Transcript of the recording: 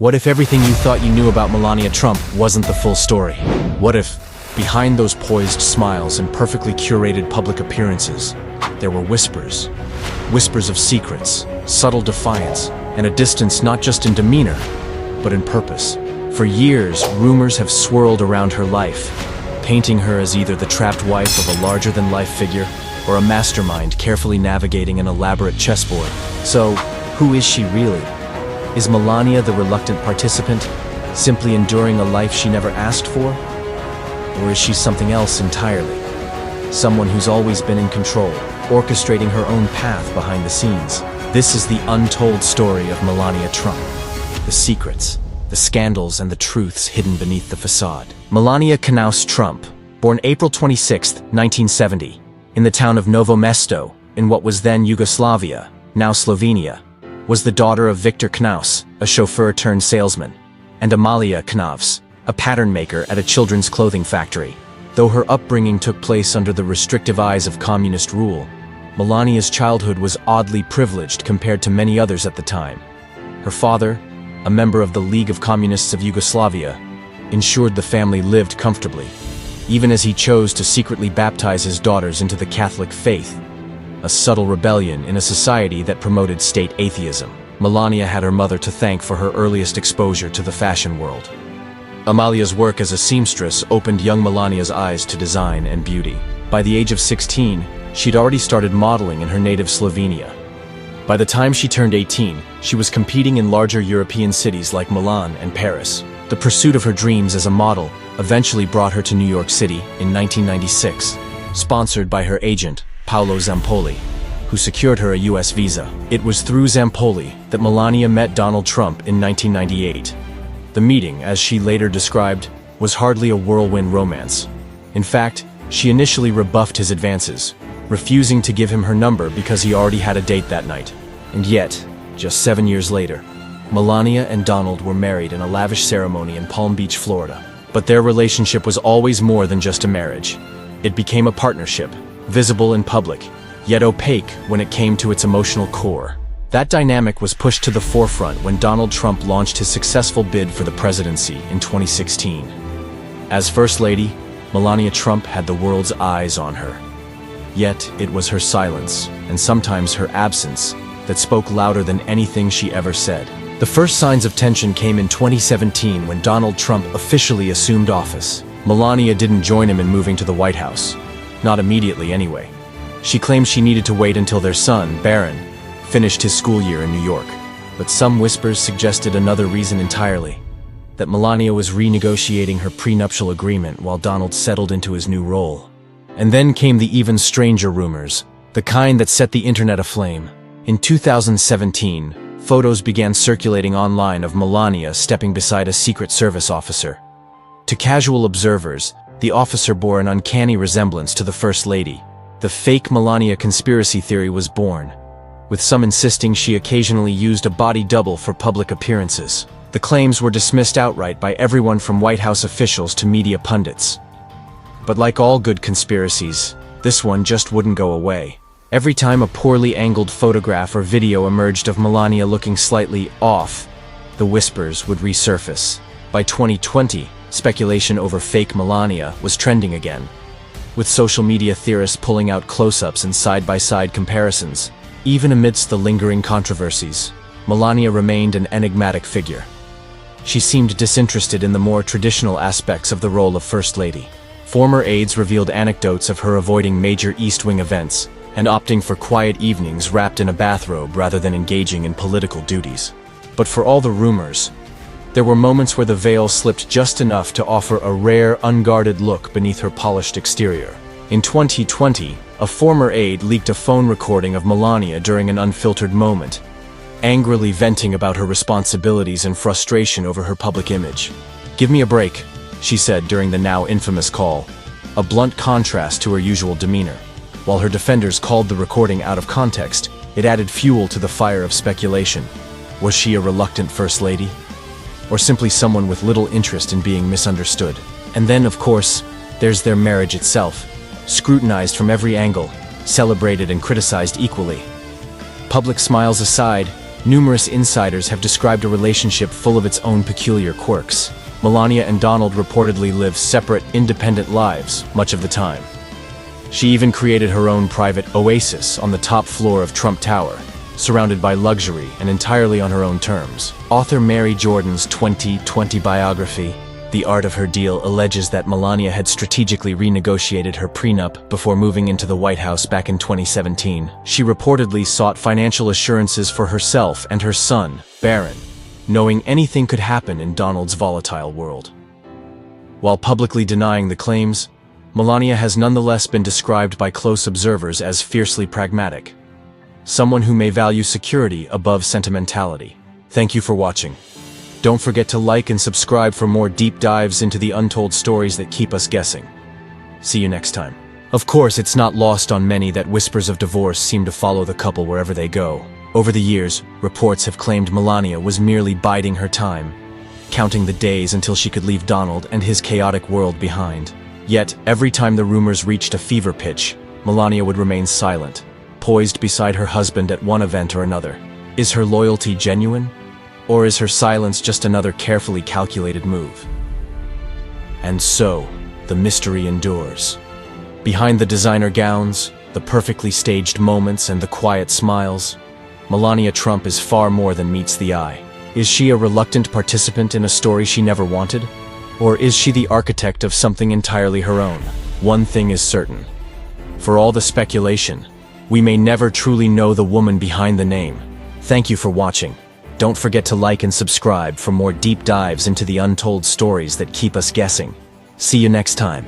What if everything you thought you knew about Melania Trump wasn't the full story? What if, behind those poised smiles and perfectly curated public appearances, there were whispers? Whispers of secrets, subtle defiance, and a distance not just in demeanor, but in purpose. For years, rumors have swirled around her life, painting her as either the trapped wife of a larger-than-life figure or a mastermind carefully navigating an elaborate chessboard. So, who is she really? Is Melania the reluctant participant, simply enduring a life she never asked for? Or is she something else entirely? Someone who's always been in control, orchestrating her own path behind the scenes. This is the untold story of Melania Trump. The secrets, the scandals, and the truths hidden beneath the facade. Melania Trump, born April 26, 1970, in the town of Novo Mesto, in what was then Yugoslavia, now Slovenia, was the daughter of Viktor Knaus, a chauffeur-turned-salesman, and Amalia Knaus, a pattern maker at a children's clothing factory. Though her upbringing took place under the restrictive eyes of communist rule, Melania's childhood was oddly privileged compared to many others at the time. Her father, a member of the League of Communists of Yugoslavia, ensured the family lived comfortably, even as he chose to secretly baptize his daughters into the Catholic faith, a subtle rebellion in a society that promoted state atheism. Melania had her mother to thank for her earliest exposure to the fashion world. Amalia's work as a seamstress opened young Melania's eyes to design and beauty. By the age of 16, she'd already started modeling in her native Slovenia. By the time she turned 18, she was competing in larger European cities like Milan and Paris. The pursuit of her dreams as a model eventually brought her to New York City in 1996, sponsored by her agent, Paolo Zampoli, who secured her a U.S. visa. It was through Zampoli that Melania met Donald Trump in 1998. The meeting, as she later described, was hardly a whirlwind romance. In fact, she initially rebuffed his advances, refusing to give him her number because he already had a date that night. And yet, just 7 years later, Melania and Donald were married in a lavish ceremony in Palm Beach, Florida. But their relationship was always more than just a marriage. It became a partnership, visible in public, yet opaque when it came to its emotional core. That dynamic was pushed to the forefront when Donald Trump launched his successful bid for the presidency in 2016. As First Lady, Melania Trump had the world's eyes on her. Yet it was her silence, and sometimes her absence, that spoke louder than anything she ever said. The first signs of tension came in 2017 when Donald Trump officially assumed office. Melania didn't join him in moving to the White House. Not immediately, anyway. She claimed she needed to wait until their son, Barron, finished his school year in New York. But some whispers suggested another reason entirely, that Melania was renegotiating her prenuptial agreement while Donald settled into his new role. And then came the even stranger rumors, the kind that set the internet aflame. In 2017, photos began circulating online of Melania stepping beside a Secret Service officer. To casual observers, the officer bore an uncanny resemblance to the First Lady. The fake Melania conspiracy theory was born, with some insisting she occasionally used a body double for public appearances. The claims were dismissed outright by everyone from White House officials to media pundits. But like all good conspiracies, this one just wouldn't go away. Every time a poorly angled photograph or video emerged of Melania looking slightly off, the whispers would resurface. By 2020, speculation over fake Melania was trending again, with social media theorists pulling out close-ups and side-by-side comparisons. Even amidst the lingering controversies, Melania remained an enigmatic figure. She seemed disinterested in the more traditional aspects of the role of First Lady. Former aides revealed anecdotes of her avoiding major East Wing events and opting for quiet evenings wrapped in a bathrobe rather than engaging in political duties. But for all the rumors, there were moments where the veil slipped just enough to offer a rare, unguarded look beneath her polished exterior. In 2020, a former aide leaked a phone recording of Melania during an unfiltered moment, angrily venting about her responsibilities and frustration over her public image. "Give me a break," she said during the now infamous call, a blunt contrast to her usual demeanor. While her defenders called the recording out of context, it added fuel to the fire of speculation. Was she a reluctant First Lady? Or simply someone with little interest in being misunderstood? And then, of course, there's their marriage itself, scrutinized from every angle, celebrated and criticized equally. Public smiles aside, Numerous insiders have described a relationship full of its own peculiar quirks. Melania and Donald reportedly live separate, independent lives much of the time. She even created her own private oasis on the top floor of Trump Tower, surrounded by luxury and entirely on her own terms. Author Mary Jordan's 2020 biography, The Art of Her Deal, alleges that Melania had strategically renegotiated her prenup before moving into the White House back in 2017. She reportedly sought financial assurances for herself and her son, Barron, knowing anything could happen in Donald's volatile world. While publicly denying the claims, Melania has nonetheless been described by close observers as fiercely pragmatic, someone who may value security above sentimentality. Thank you for watching. Don't forget to like and subscribe for more deep dives into the untold stories that keep us guessing. See you next time. Of course, it's not lost on many that whispers of divorce seem to follow the couple wherever they go. Over the years, reports have claimed Melania was merely biding her time, counting the days until she could leave Donald and his chaotic world behind. Yet, every time the rumors reached a fever pitch, Melania would remain silent, poised beside her husband at one event or another. Is her loyalty genuine? Or is her silence just another carefully calculated move? And so, the mystery endures. Behind the designer gowns, the perfectly staged moments, and the quiet smiles, Melania Trump is far more than meets the eye. Is she a reluctant participant in a story she never wanted? Or is she the architect of something entirely her own? One thing is certain. For all the speculation, we may never truly know the woman behind the name. Thank you for watching. Don't forget to like and subscribe for more deep dives into the untold stories that keep us guessing. See you next time.